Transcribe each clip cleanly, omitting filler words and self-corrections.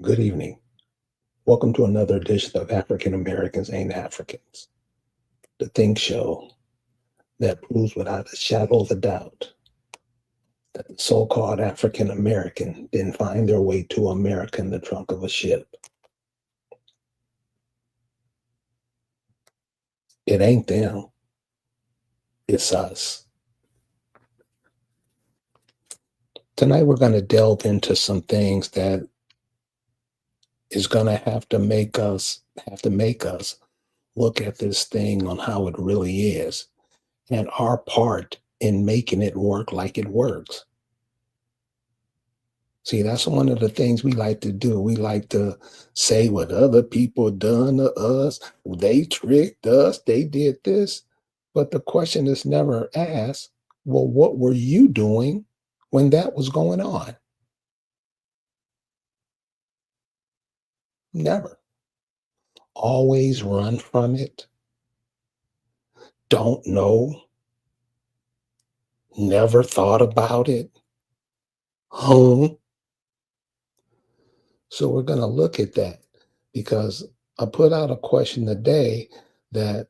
Good evening. Welcome to another edition of African Americans Ain't Africans, the Think Show that proves without a shadow of a doubt that the so called African American didn't find their way to America in the trunk of a ship. It ain't them, it's us. Tonight, we're going to delve into some things that is going to have to make us look at this thing on how it really is and our part in making it work like it works. See, that's one of the things we like to do. We like to say what other people done to us. They tricked us. They did this. But the question is never asked, well, what were you doing when that was going on? Never. Always run from it. Don't know. Never thought about it. Home. So we're going to look at that because I put out a question today that,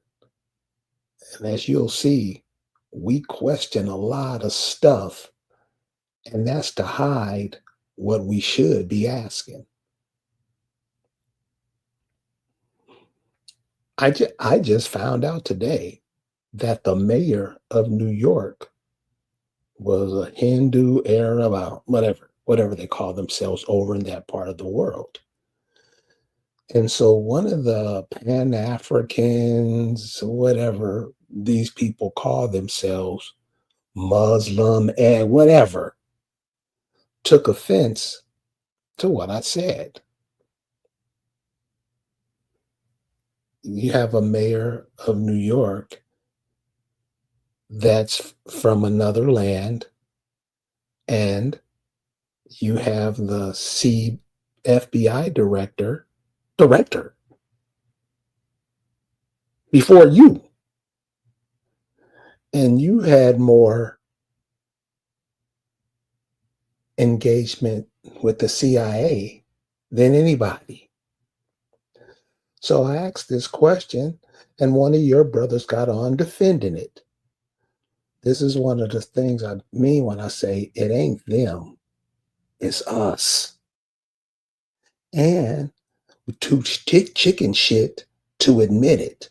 and as you'll see, we question a lot of stuff, and that's to hide what we should be asking. I just found out today that the mayor of New York was a Hindu, Arab, whatever they call themselves over in that part of the world. And so one of the Pan Africans, whatever these people call themselves, Muslim and whatever, took offense to what I said. You have a mayor of New York that's from another land, and you have the FBI director before you, and you had more engagement with the CIA than anybody. So I asked this question, and one of your brothers got on defending it. This is one of the things I mean when I say it ain't them, it's us. And too chicken shit to admit it,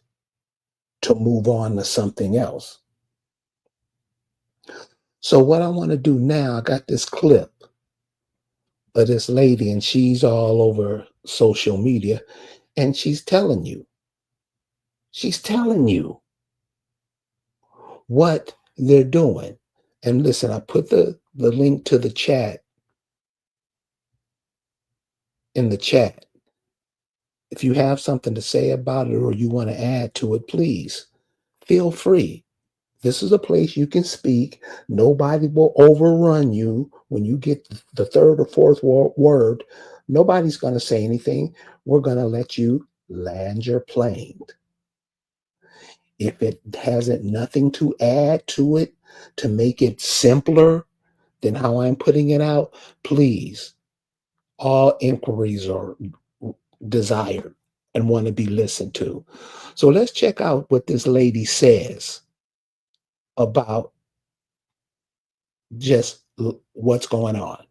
to move on to something else. So what I want to do now, I got this clip of this lady, and she's all over social media, and she's telling you what they're doing. And listen, I put the link to the chat in the chat. If you have something to say about it or you want to add to it, please feel free. This is a place you can speak. Nobody will overrun you when you get the third or fourth word. Nobody's going to say anything. We're going to let you land your plane. If it hasn't nothing to add to it to make it simpler than how I'm putting it out, please, all inquiries are desired and want to be listened to. So let's check out what this lady says about just what's going on.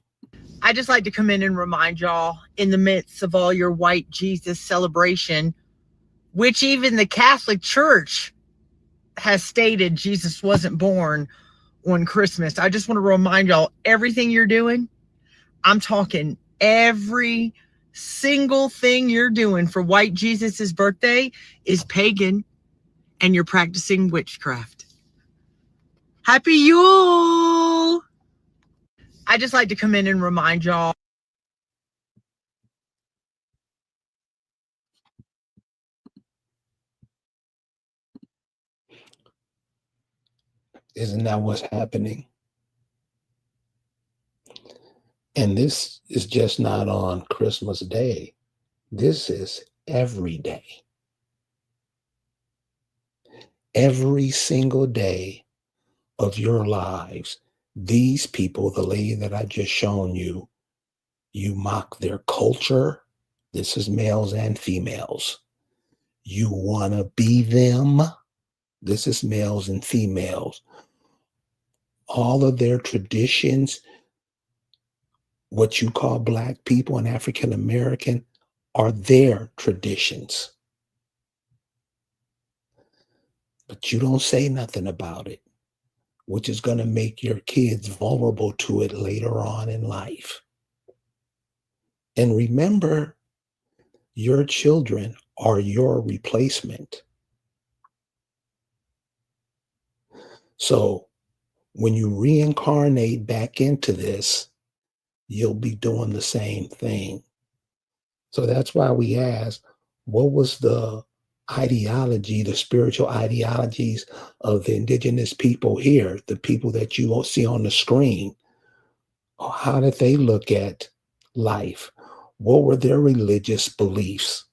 I just like to come in and remind y'all, in the midst of all your white Jesus celebration, which even the Catholic Church has stated Jesus wasn't born on Christmas. I just want to remind y'all, everything you're doing, I'm talking every single thing you're doing for white Jesus's birthday is pagan, and you're practicing witchcraft. Happy Yule! I just like to come in and remind y'all. Isn't that what's happening? And this is just not on Christmas Day. This is every day. Every single day of your lives, these people, the lady that I just shown you, You mock their culture. This is males and females. You want to be them. This is males and females. All of their traditions, what you call Black people and African American, are their traditions. But you don't say nothing about it, which is going to make your kids vulnerable to it later on in life. And remember, your children are your replacement. So when you reincarnate back into this, you'll be doing the same thing. So that's why we ask, what was the ideology, the spiritual ideologies of the indigenous people here, the people that you won't see on the screen? How did they look at life? What were their religious beliefs?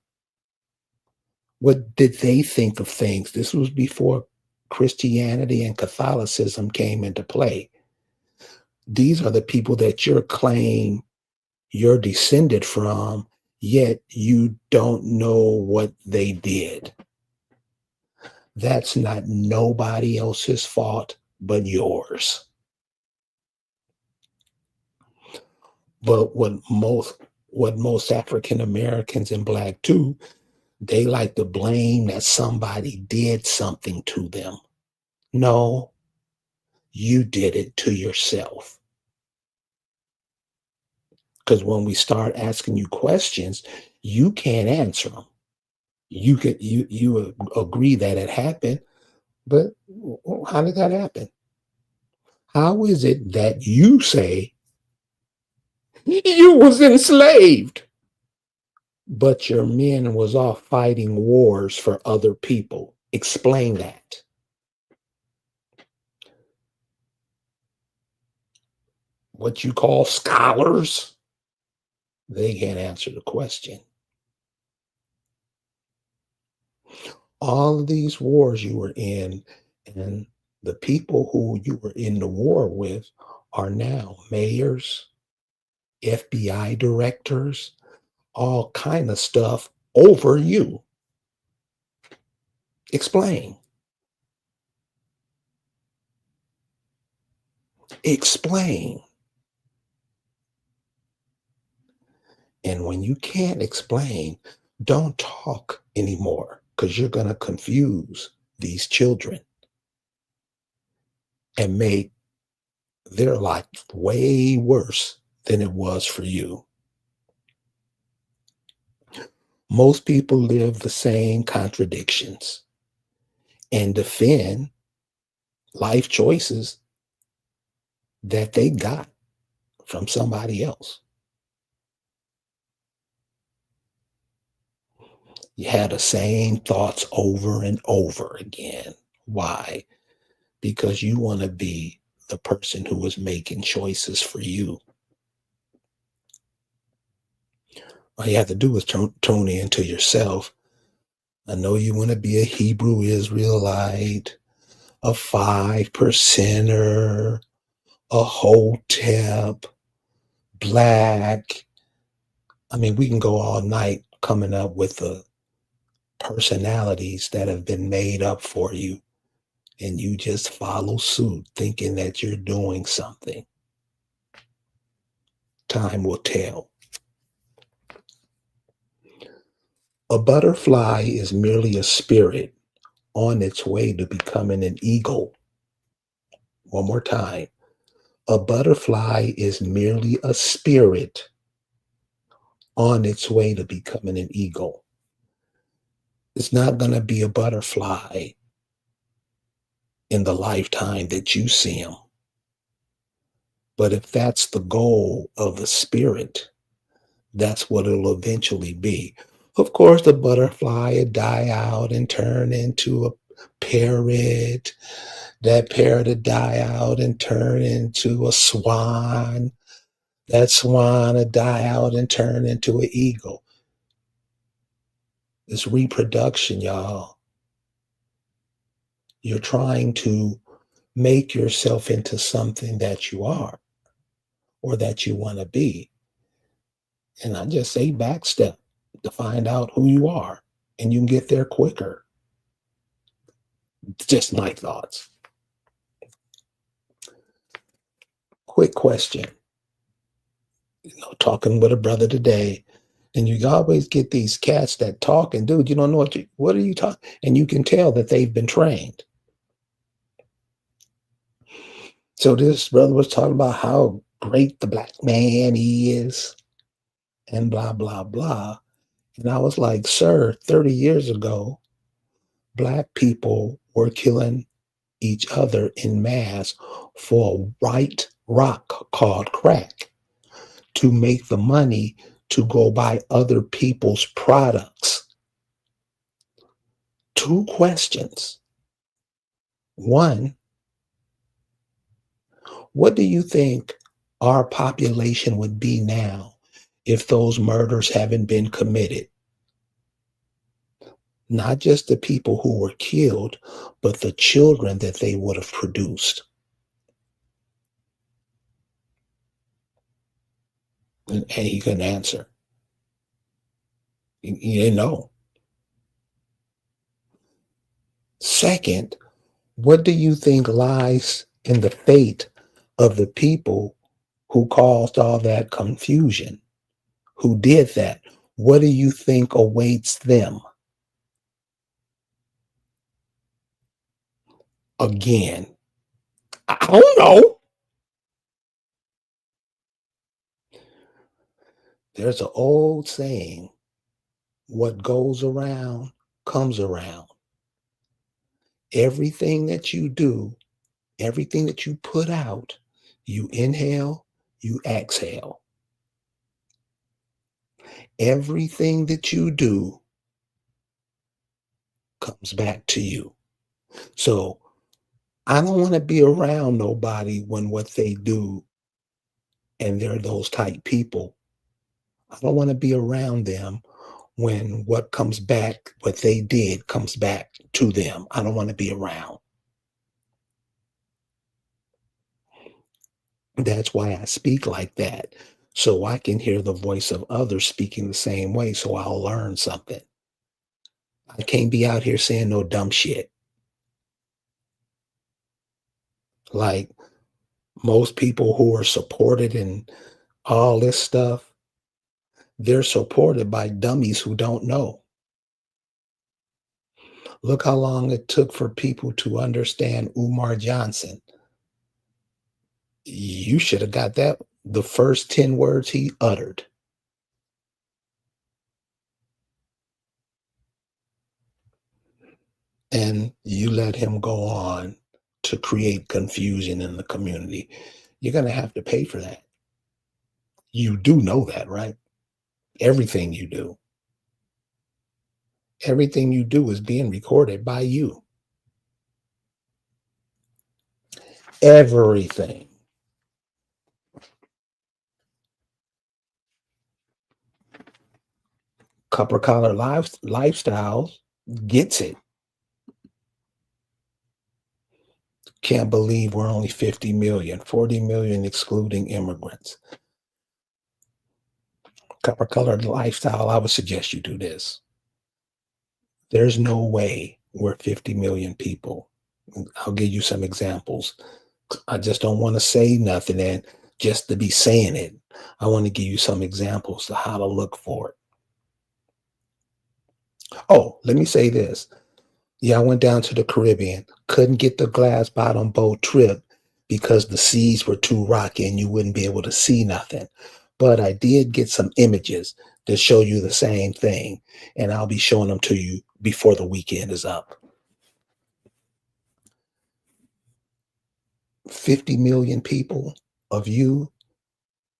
What did they think of things? This was before Christianity and Catholicism came into play. These are the people that you're claim you're descended from, yet you don't know what they did. That's not nobody else's fault but yours. But what most African Americans and Black too, they like to blame that somebody did something to them. No, you did it to yourself. Because when we start asking you questions, you can't answer them. You agree that it happened, but how did that happen? How is it that you say you was enslaved, but your men was off fighting wars for other people? Explain that. What you call scholars, they can't answer the question. All of these wars you were in, and the people who you were in the war with are now mayors, FBI directors, all kind of stuff over you. Explain. Explain. And when you can't explain, don't talk anymore, because you're going to confuse these children and make their life way worse than it was for you. Most people live the same contradictions and defend life choices that they got from somebody else. You have the same thoughts over and over again. Why? Because you want to be the person who is making choices for you. All you have to do is tune into yourself. I know you want to be a Hebrew Israelite, a 5%er, a Hotep, Black. I mean, we can go all night coming up with the personalities that have been made up for you, and you just follow suit thinking that you're doing something. Time will tell. A butterfly is merely a spirit on its way to becoming an eagle. One more time. A butterfly is merely a spirit on its way to becoming an eagle. It's not going to be a butterfly in the lifetime that you see him. But if that's the goal of the spirit, that's what it'll eventually be. Of course, the butterfly would die out and turn into a parrot. That parrot would die out and turn into a swan. That swan would die out and turn into an eagle. It's reproduction, y'all. You're trying to make yourself into something that you are or that you want to be. And I just say backstep to find out who you are, and you can get there quicker. Just my thoughts. Quick question. Talking with a brother today, and you always get these cats that talk, and dude, you don't know what are you talking, and you can tell that they've been trained. So this brother was talking about how great the black man is, and blah blah blah. And I was like, sir, 30 years ago, black people were killing each other in mass for a white rock called crack to make the money to go buy other people's products. Two questions. One, what do you think our population would be now if those murders haven't been committed? Not just the people who were killed, but the children that they would have produced. And he couldn't answer. He didn't know. Second, what do you think lies in the fate of the people who caused all that confusion, who did that? What do you think awaits them? Again, I don't know. There's an old saying, what goes around comes around. Everything that you do, everything that you put out, you inhale, you exhale. Everything that you do comes back to you. So I don't want to be around nobody when what they do, and they're those type people. I don't want to be around them when what comes back, what they did comes back to them. I don't want to be around. That's why I speak like that. So I can hear the voice of others speaking the same way. So I'll learn something. I can't be out here saying no dumb shit. Like most people who are supported in all this stuff, they're supported by dummies who don't know. Look how long it took for people to understand Umar Johnson. You should have got that the first 10 words he uttered. And you let him go on to create confusion in the community. You're going to have to pay for that. You do know that, right? Everything you do. Everything you do is being recorded by you. Everything. Copper collar lifestyles gets it. Can't believe we're only 50 million, 40 million excluding immigrants. Copper colored lifestyle, I would suggest you do this. There's no way we're 50 million people. I'll give you some examples. I just don't want to say nothing and just to be saying it. I want to give you some examples of how to look for it. Oh, let me say this. Yeah, I went down to the Caribbean. Couldn't get the glass bottom boat trip because the seas were too rocky and you wouldn't be able to see nothing. But I did get some images that show you the same thing, and I'll be showing them to you before the weekend is up. 50 million people of you,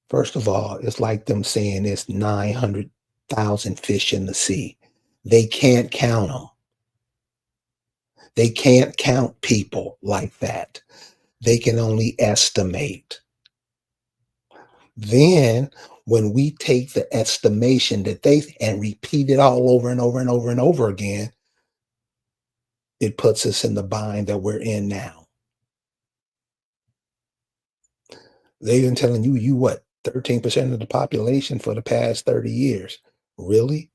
first of all, it's like them saying it's 900,000 fish in the sea. They can't count them. They can't count people like that. They can only estimate. Then when we take the estimation that they and repeat it all over and over and over and over again, it puts us in the bind that we're in now. They've been telling you what, 13% of the population for the past 30 years. Really?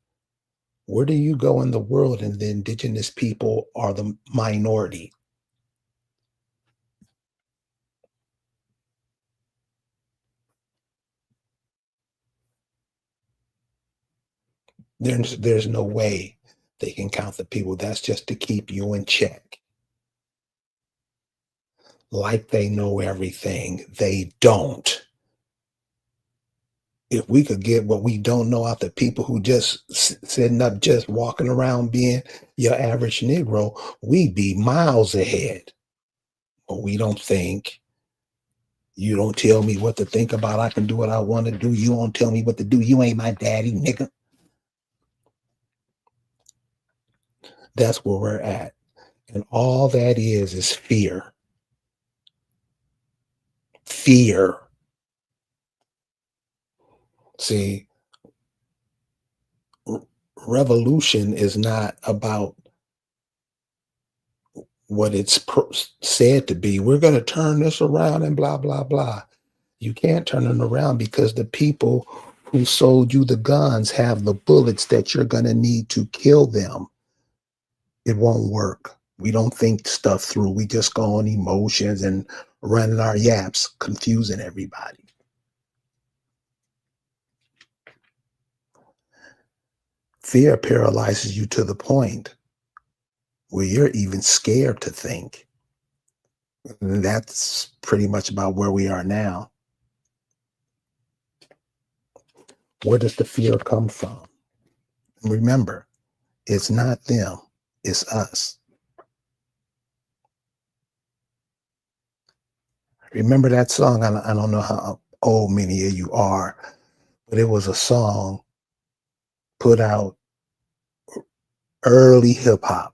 Where do you go in the world and the indigenous people are the minority? There's no way they can count the people. That's just to keep you in check. Like they know everything. They don't. If we could get what we don't know out the people who just sitting up, just walking around being your average Negro, we'd be miles ahead. But we don't think. You don't tell me what to think about. I can do what I want to do. You don't tell me what to do. You ain't my daddy, nigga. That's where we're at. And all that is fear. Fear. See, revolution is not about what it's said to be. We're going to turn this around and blah, blah, blah. You can't turn it around because the people who sold you the guns have the bullets that you're going to need to kill them. It won't work. We don't think stuff through. We just go on emotions and running our yaps, confusing everybody. Fear paralyzes you to the point where you're even scared to think. And that's pretty much about where we are now. Where does the fear come from? Remember, it's not them, it's us. Remember that song? I don't know how old many of you are, but it was a song put out early hip hop.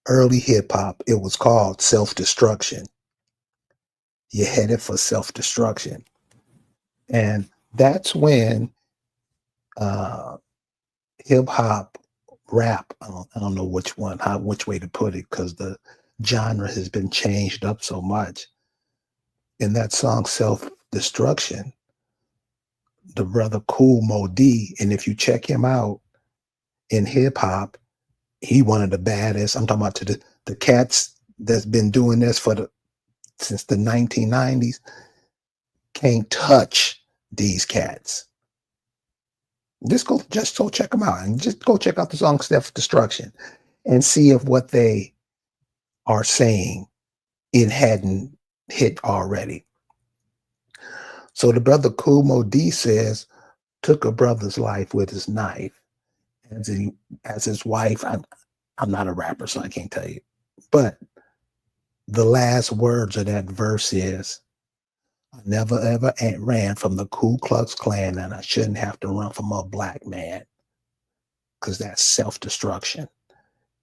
Early hip hop. It was called Self-Destruction. You're headed for self-destruction. And that's when hip hop, rap, I don't know which way to put it, because the genre has been changed up so much. In that song, Self-Destruction, the brother Kool Moe Dee, and if you check him out in hip hop, he one of the baddest. I'm talking about to the cats that's been doing this since the 1990s. Can't touch these cats. Just go check them out, and just go check out the song Self-Destruction and see if what they are saying it hadn't hit already. So the brother Kool Moe Dee says, took a brother's life with his knife. As his wife, I'm not a rapper, so I can't tell you. But the last words of that verse is, I never ever ran from the Ku Klux Klan, and I shouldn't have to run from a black man, because that's self-destruction.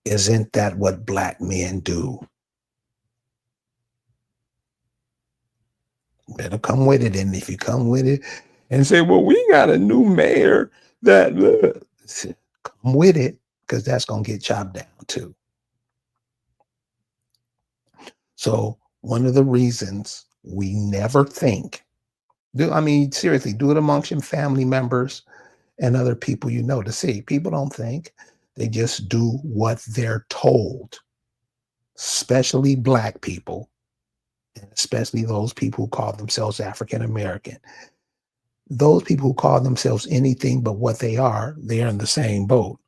Isn't that what black men do? Better come with it. And if you come with it and say, well, we got a new mayor that come with it, because that's going to get chopped down too. So one of the reasons we never think, seriously, do it amongst your family members and other people you know to see. People don't think. They just do what they're told, especially black people, and especially those people who call themselves African American. Those people who call themselves anything but what they are, they're in the same boat.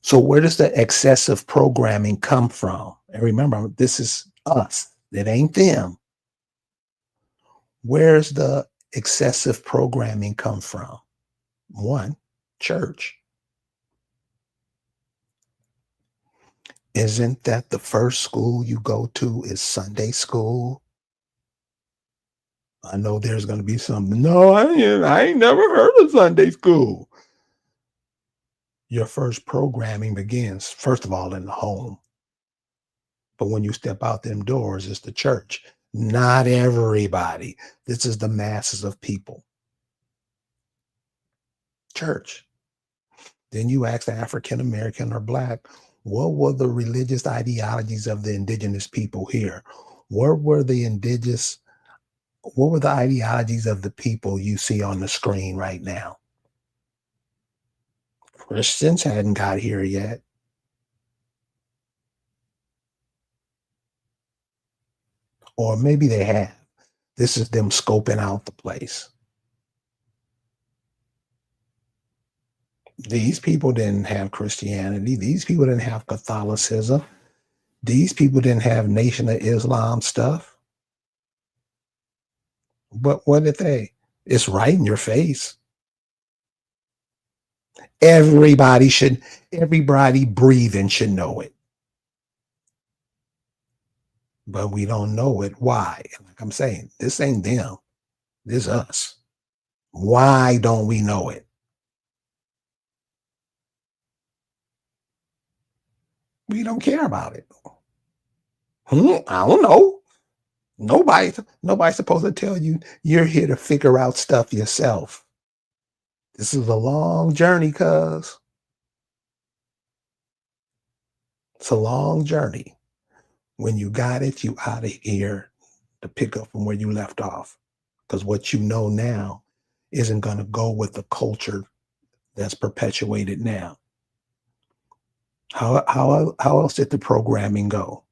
So where does the excessive programming come from? And remember, this is us. It ain't them. Where's the excessive programming come from? One, church. Isn't that the first school you go to is Sunday school? I know there's going to be some, no, I ain't never heard of Sunday school. Your first programming begins, first of all, in the home. But when you step out them doors, it's the church. Not everybody. This is the masses of people. Church. Then you ask the African American or black, what were the religious ideologies of the indigenous people here? What were the indigenous What were the ideologies of the people you see on the screen right now? Christians hadn't got here yet. Or maybe they have. This is them scoping out the place. These people didn't have Christianity. These people didn't have Catholicism. These people didn't have Nation of Islam stuff. But what did they? It's right in your face. Everybody breathing should know it. But we don't know it. Why? Like I'm saying, this ain't them. This us. Why don't we know it? We don't care about it. I don't know. Nobody's supposed to tell you you're here to figure out stuff yourself. This is a long journey, cuz. It's a long journey. When you got it, you out of here to pick up from where you left off. Because what you know now isn't going to go with the culture that's perpetuated now. How else did the programming go?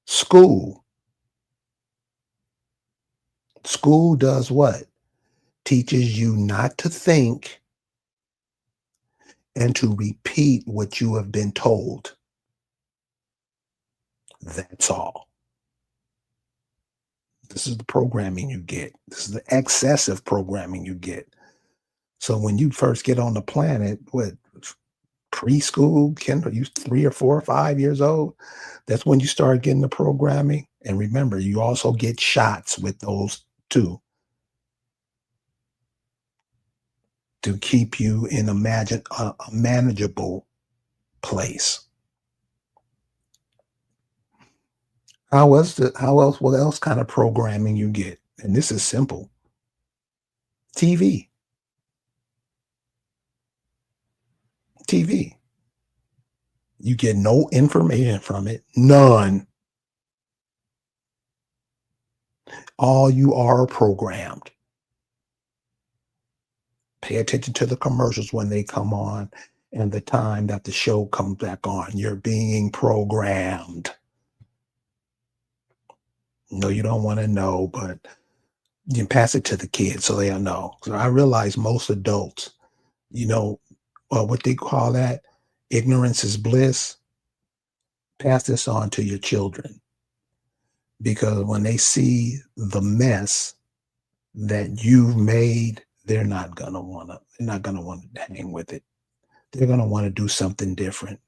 School. School does what? Teaches you not to think and to repeat what you have been told. That's all. This is the programming you get. This is the excessive programming you get. So when you first get on the planet, what, preschool, Kendall, you 3 or 4 or 5 years old, that's when you start getting the programming. And remember, you also get shots with those too, to keep you in a manageable place. What else kind of programming you get? And this is simple. TV. You get no information from it. None. All you are programmed. Pay attention to the commercials when they come on and the time that the show comes back on. You're being programmed. No, you don't want to know, but you can pass it to the kids so they'll know. So I realize most adults, what they call that, ignorance is bliss. Pass this on to your children, because when they see the mess that you've made, they're not gonna want to hang with it. They're gonna want to do something different.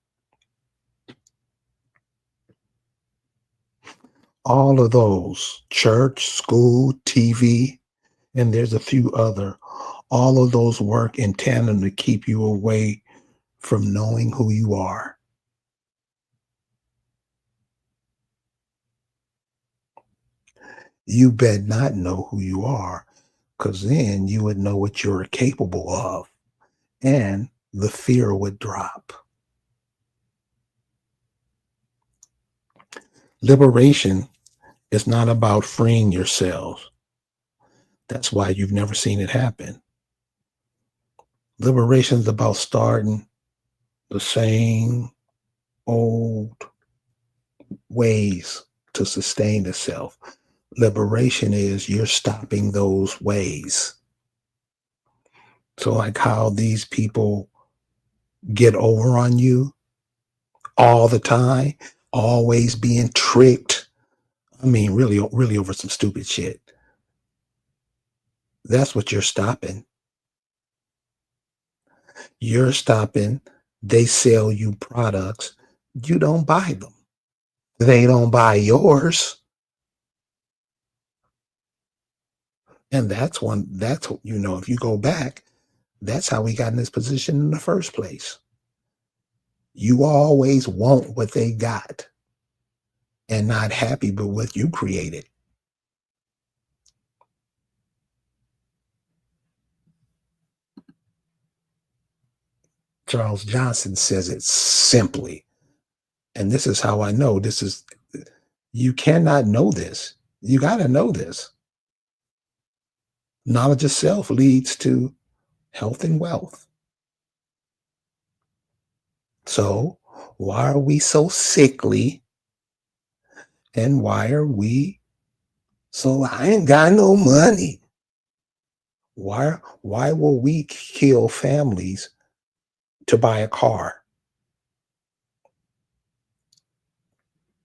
All of those, church, school, TV, and there's a few other, all of those work in tandem to keep you away from knowing who you are. You bet not know who you are, because then you would know what you're capable of, and the fear would drop. Liberation is not about freeing yourselves. That's why you've never seen it happen. Liberation is about starting the same old ways to sustain itself. Liberation is you're stopping those ways. So like how these people get over on you all the time, always being tricked. I mean, really, really over some stupid shit. That's what you're stopping. You're stopping. They sell you products. You don't buy them. They don't buy yours. And if you go back, that's how we got in this position in the first place. You always want what they got and not happy with what you created. Charles Johnson says it simply. And this is how I know you cannot know this. You got to know this. Knowledge of self leads to health and wealth. So, why are we so sickly? And why are we so I ain't got no money? Why will we kill families to buy a car?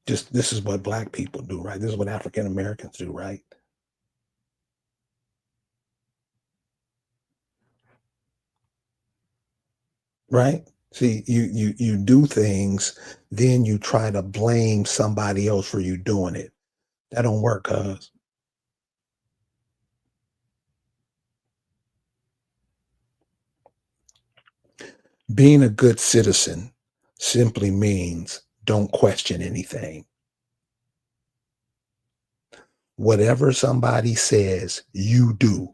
Just this is what black people do, right? This is what African Americans do, right? Right? See, you do things, then you try to blame somebody else for you doing it. That don't work, cuz. Being a good citizen simply means don't question anything. Whatever somebody says, you do.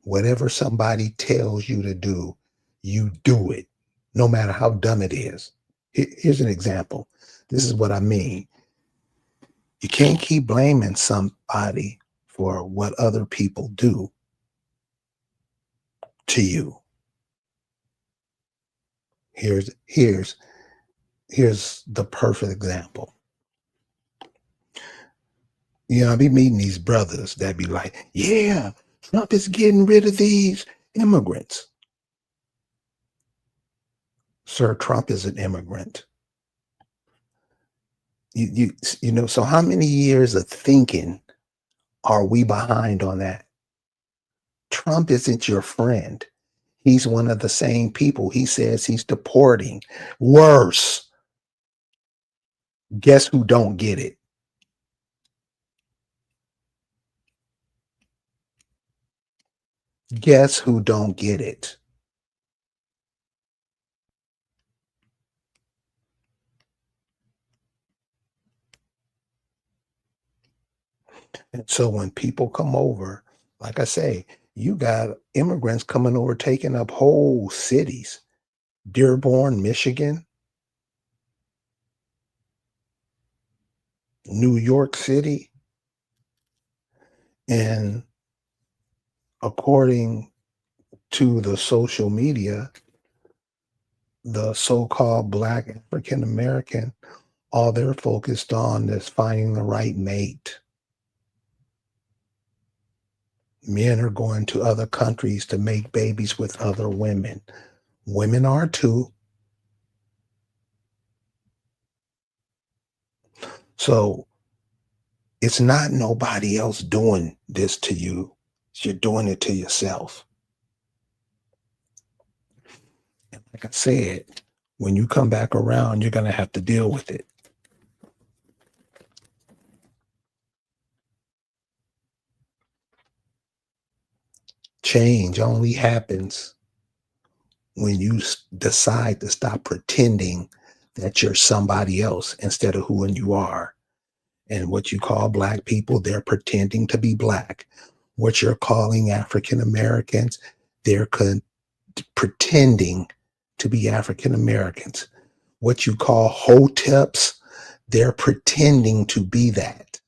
Whatever somebody tells you to do, you do it, no matter how dumb it is. Here's an example. This is what I mean. You can't keep blaming somebody for what other people do to you. Here's here's the perfect example. You know, I be meeting these brothers that be like, yeah, Trump is getting rid of these immigrants. Sir, Trump is an immigrant. You know, so how many years of thinking are we behind on that? Trump isn't your friend. He's one of the same people he says he's deporting. Worse, guess who don't get it? Guess who don't get it? And so when people come over, like I say, you got immigrants coming over, taking up whole cities. Dearborn, Michigan, New York City. And according to the social media, the so-called Black African American, all they're focused on is finding the right mate. Men are going to other countries to make babies with other women. Women are too. So it's not nobody else doing this to you. You're doing it to yourself. And like I said, when you come back around, you're going to have to deal with it. Change only happens when you decide to stop pretending that you're somebody else instead of who you are. And what you call black people, they're pretending to be black. What you're calling African Americans, they're pretending to be African Americans. What you call hoteps, they're pretending to be that.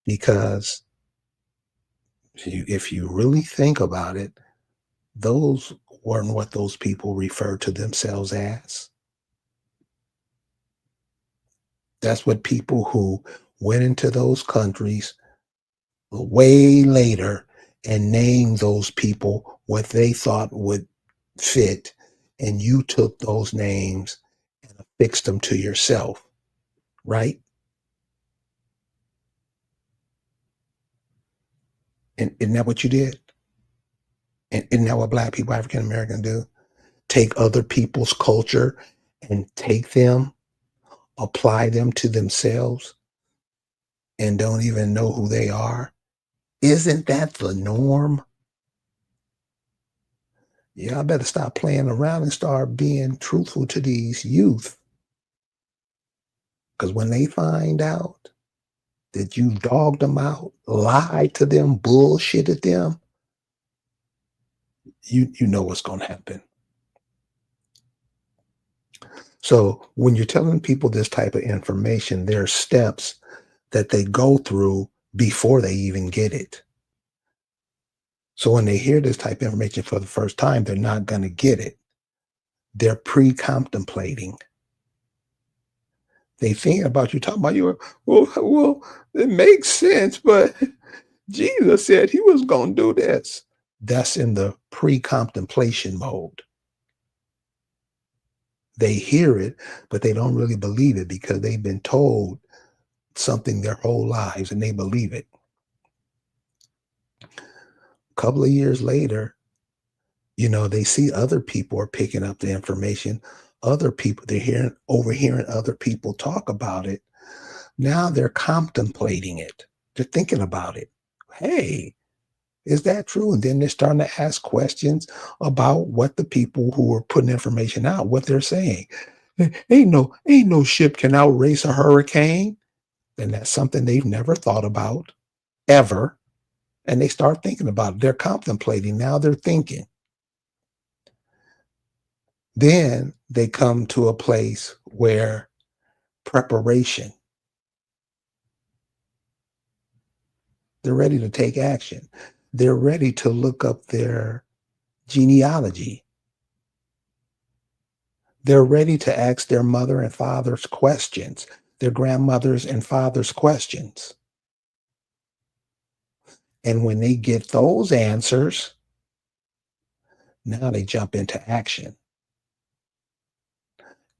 Because if you really think about it, those weren't what those people referred to themselves as. That's what people who went into those countries way later and named those people what they thought would fit. And you took those names and affixed them to yourself, right? And isn't that what you did? And isn't that what black people, African Americans do? Take other people's culture and take them, apply them to themselves, and don't even know who they are. Isn't that the norm? Yeah, I better stop playing around and start being truthful to these youth. Because when they find out that you dogged them out, lied to them, bullshitted them, you know what's going to happen. So when you're telling people this type of information, there are steps that they go through before they even get it. So when they hear this type of information for the first time, they're not going to get it. They're pre-contemplating. They think about you talking about you. Well, it makes sense, but Jesus said he was going to do this. That's in the pre-contemplation mode. They hear it, but they don't really believe it because they've been told something their whole lives and they believe it. A couple of years later, they see other people are picking up the information. Other people, they're overhearing other people talk about it. Now they're contemplating it. They're thinking about it. Hey, is that true? And then they're starting to ask questions about what the people who are putting information out, what they're saying. Ain't no ship can outrace a hurricane. And that's something they've never thought about ever. And they start thinking about it. They're contemplating. Now they're thinking. Then they come to a place where preparation, they're ready to take action. They're ready to look up their genealogy. They're ready to ask their mother and father's questions, their grandmothers and fathers' questions. And when they get those answers, now they jump into action,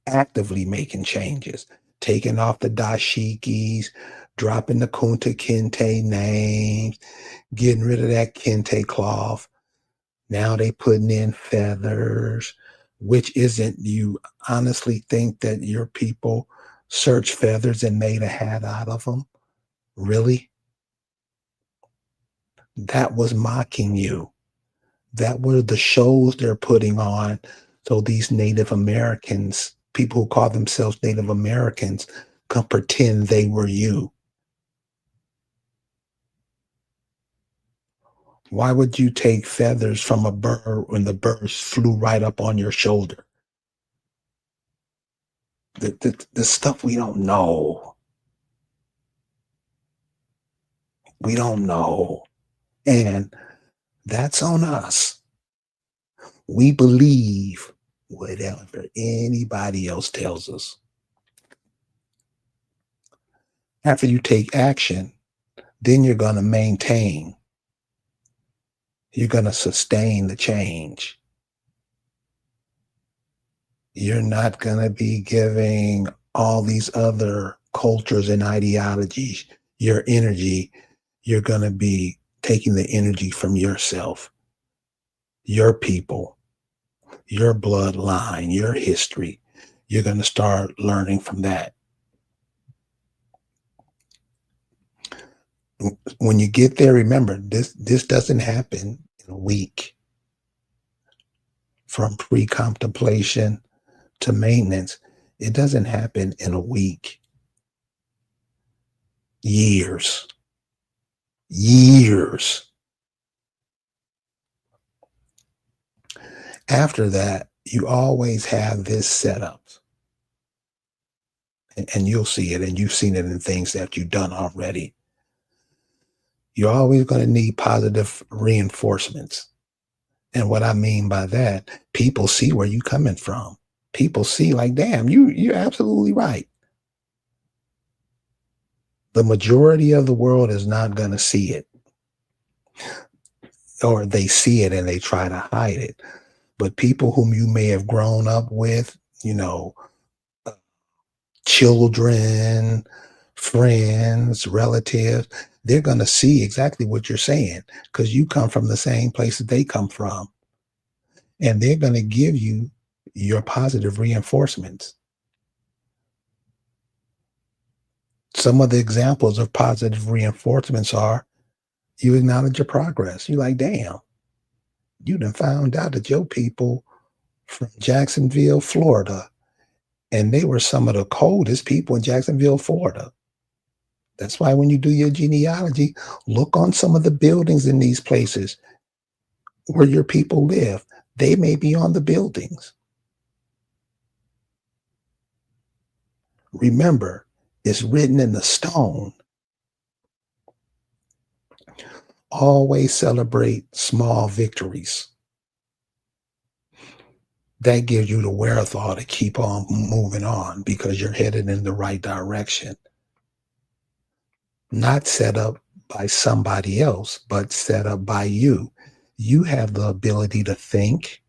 actively making changes, taking off the dashikis, dropping the Kunta Kinte names, getting rid of that Kente cloth. Now they putting in feathers, which isn't, you honestly think that your people searched feathers and made a hat out of them? Really? That was mocking you. That were the shows they're putting on. So these Native Americans, people who call themselves Native Americans, can pretend they were you. Why would you take feathers from a bird when the birds flew right up on your shoulder? The stuff we don't know. We don't know. And that's on us. We believe whatever anybody else tells us. After you take action, then you're going to maintain. You're going to sustain the change. You're not going to be giving all these other cultures and ideologies your energy. You're going to be taking the energy from yourself, your people, your bloodline, your history. You're going to start learning from that. When you get there, remember, this doesn't happen in a week. From pre-contemplation to maintenance, it doesn't happen in a week. Years. After that, you always have this setup. And you'll see it, and you've seen it in things that you've done already. You're always going to need positive reinforcements. And what I mean by that, people see where you're coming from. People see like, damn, you're absolutely right. The majority of the world is not going to see it. Or they see it and they try to hide it. But people whom you may have grown up with, children, friends, relatives, they're going to see exactly what you're saying because you come from the same place that they come from. And they're going to give you your positive reinforcements. Some of the examples of positive reinforcements are you acknowledge your progress. You're like, damn, you done found out that your people from Jacksonville, Florida, and they were some of the coldest people in Jacksonville, Florida. That's why when you do your genealogy, look on some of the buildings in these places where your people live. They may be on the buildings. Remember, it's written in the stone. Always celebrate small victories. That gives you the wherewithal to keep on moving on because you're headed in the right direction. Not set up by somebody else, but set up by you. You have the ability to think.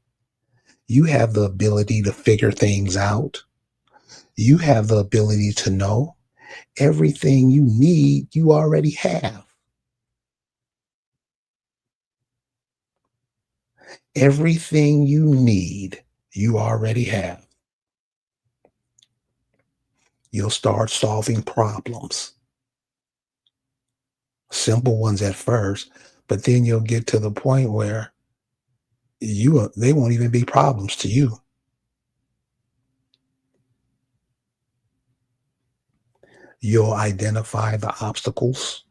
You have the ability to figure things out. You have the ability to know. Everything you need, you already have. Everything you need, you already have. You'll start solving problems, simple ones at first, but then you'll get to the point where they won't even be problems to you. You'll identify the obstacles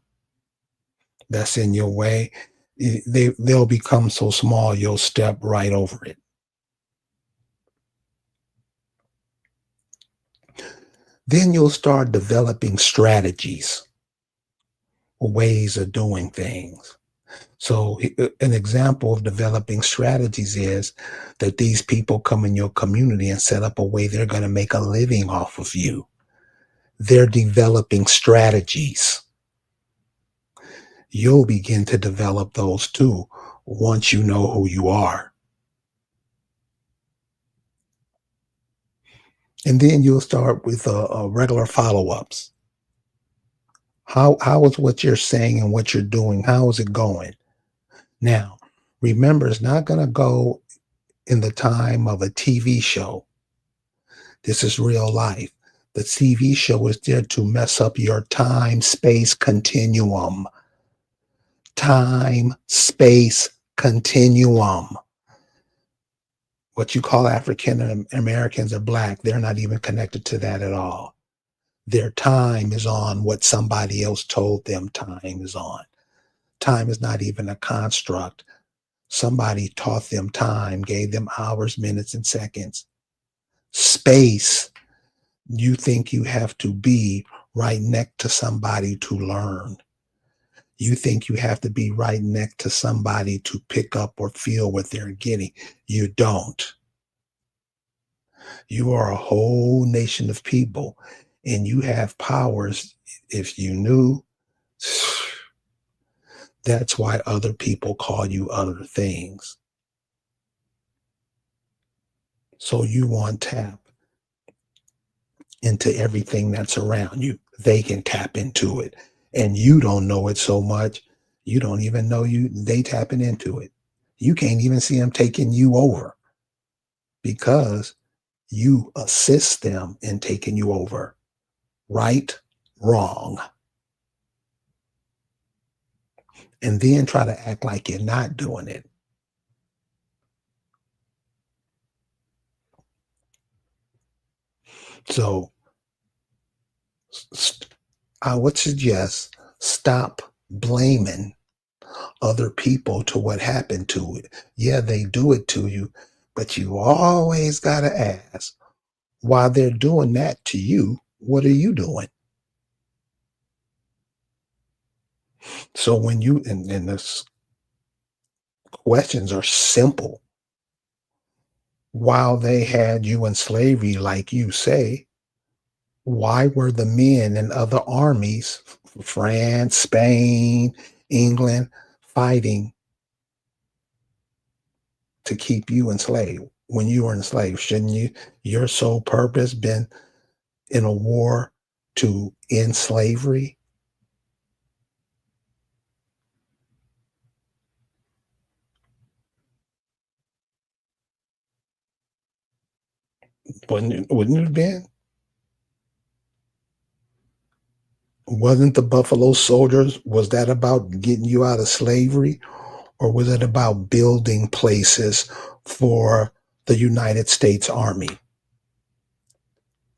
that's in your way. They'll become so small you'll step right over it. Then you'll start developing strategies, ways of doing things. So an example of developing strategies is that these people come in your community and set up a way they're going to make a living off of you. They're developing strategies. You'll begin to develop those too once you know who you are. And then you'll start with regular follow-ups. How is what you're saying and what you're doing, how is it going? Now, remember, it's not going to go in the time of a TV show. This is real life. The TV show is there to mess up your time-space continuum. Time-space continuum. What you call African Americans or Black, they're not even connected to that at all. Their time is on what somebody else told them time is on. Time is not even a construct. Somebody taught them time, gave them hours, minutes, and seconds. Space, you think you have to be right next to somebody to learn. You think you have to be right next to somebody to pick up or feel what they're getting. You don't. You are a whole nation of people, and you have powers. If you knew, that's why other people call you other things. So you want tap into everything that's around you. They can tap into it. And you don't know it so much. You don't even know they tapping into it. You can't even see them taking you over because you assist them in taking you over. Right, wrong. And then try to act like you're not doing it. So I would suggest stop blaming other people to what happened to it. Yeah, they do it to you, but you always got to ask, while they're doing that to you, what are you doing? So when and this questions are simple. While they had you in slavery, like you say, why were the men in other armies, France, Spain, England, fighting to keep you enslaved when you were enslaved? Shouldn't your sole purpose been in a war to end slavery? Wouldn't it have been? Wasn't the Buffalo Soldiers, was that about getting you out of slavery? Or was it about building places for the United States Army?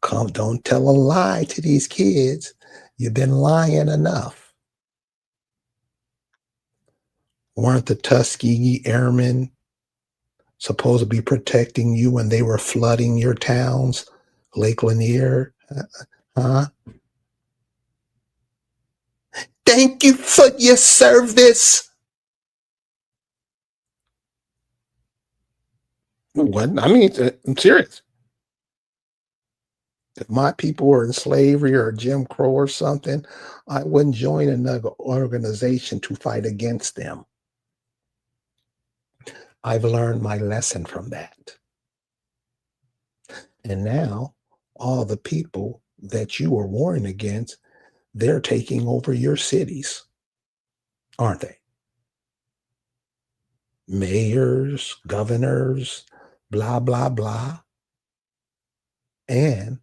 Don't tell a lie to these kids. You've been lying enough. Weren't the Tuskegee Airmen supposed to be protecting you when they were flooding your towns, Lake Lanier? Huh? Thank you for your service. What? I mean, I'm serious. If my people were in slavery or Jim Crow or something, I wouldn't join another organization to fight against them. I've learned my lesson from that. And now, all the people that you were warring against, they're taking over your cities, aren't they? Mayors, governors, blah, blah, blah. And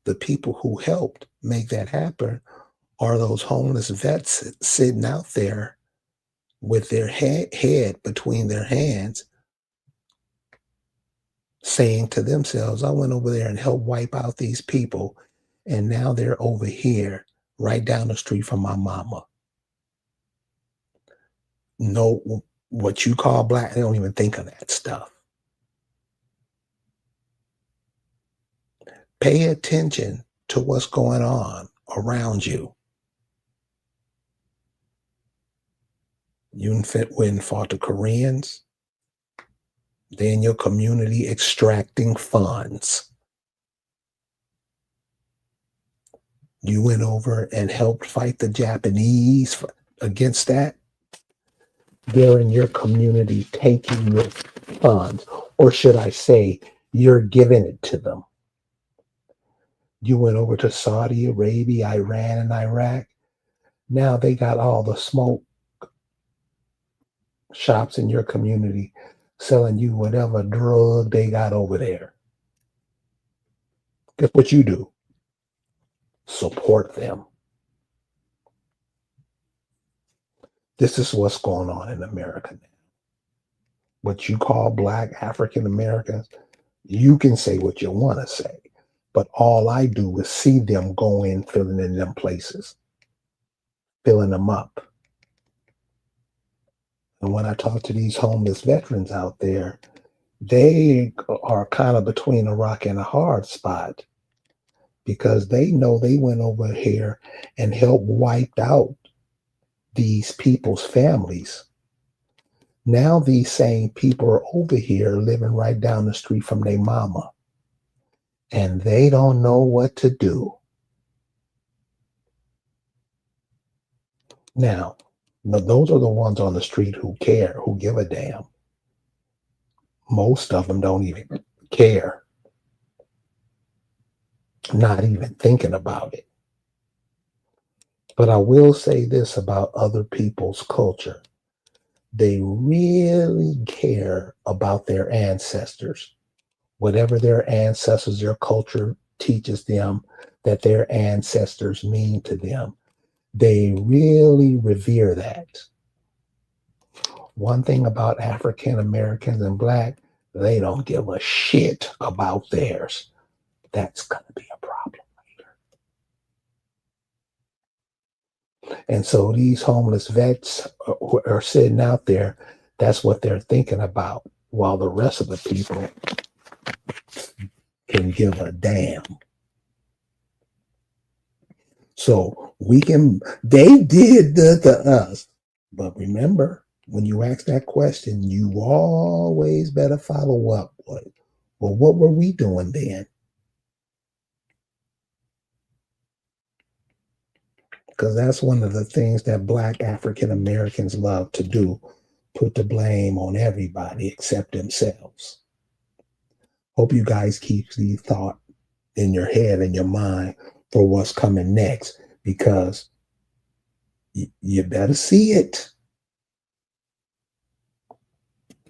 the people who helped make that happen are those homeless vets sitting out there with their head between their hands, saying to themselves, I went over there and helped wipe out these people. And now they're over here right down the street from my mama. No, what you call black, they don't even think of that stuff. Pay attention to what's going on around you. You went and fought the Koreans. They're in your community extracting funds. You went over and helped fight the Japanese against that. They're in your community taking your funds, or should I say, you're giving it to them. You went over to Saudi Arabia, Iran, and Iraq. Now they got all the smoke shops in your community selling you whatever drug they got over there. Guess what you do? Support them. This is what's going on in America now. What you call black African Americans, you can say what you want to say, but all I do is see them go in, filling in them places, filling them up. And when I talk to these homeless veterans out there, they are kind of between a rock and a hard spot because they know they went over here and helped wipe out these people's families. Now these same people are over here living right down the street from their mama, and they don't know what to do. Now, those are the ones on the street who care, who give a damn. Most of them don't even care, not even thinking about it. But I will say this about other people's culture. They really care about their ancestors. Whatever their ancestors, their culture teaches them that their ancestors mean to them, they really revere that. One thing about African Americans and black, they don't give a shit about theirs. That's going to be a problem later. And so these homeless vets who are sitting out there, that's what they're thinking about, while the rest of the people can give a damn. So they did to us. But remember, when you ask that question, you always better follow up. Well, what were we doing then? Because that's one of the things that black African Americans love to do, put the blame on everybody except themselves. Hope you guys keep the thought in your head and your mind for what's coming next, because you better see it.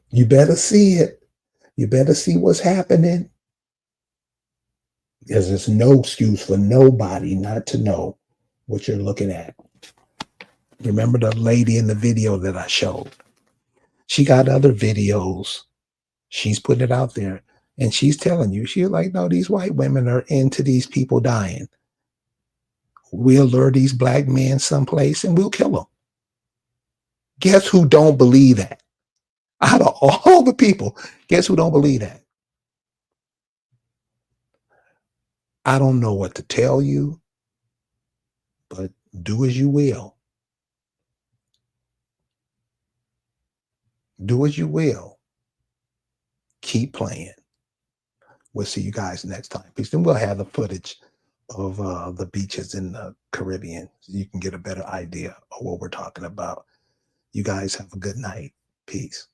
You better see it. You better see what's happening. Because there's no excuse for nobody not to know what you're looking at. Remember the lady in the video that I showed? She got other videos. She's putting it out there. And she's telling you, she's like, no, these white women are into these people dying. We'll lure these black men someplace and we'll kill them. Guess who don't believe that? Out of all the people, guess who don't believe that? I don't know what to tell you, but do as you will. Do as you will. Keep playing. We'll see you guys next time. Peace. Then we'll have the footage of the beaches in the Caribbean so you can get a better idea of what we're talking about. You guys have a good night. Peace.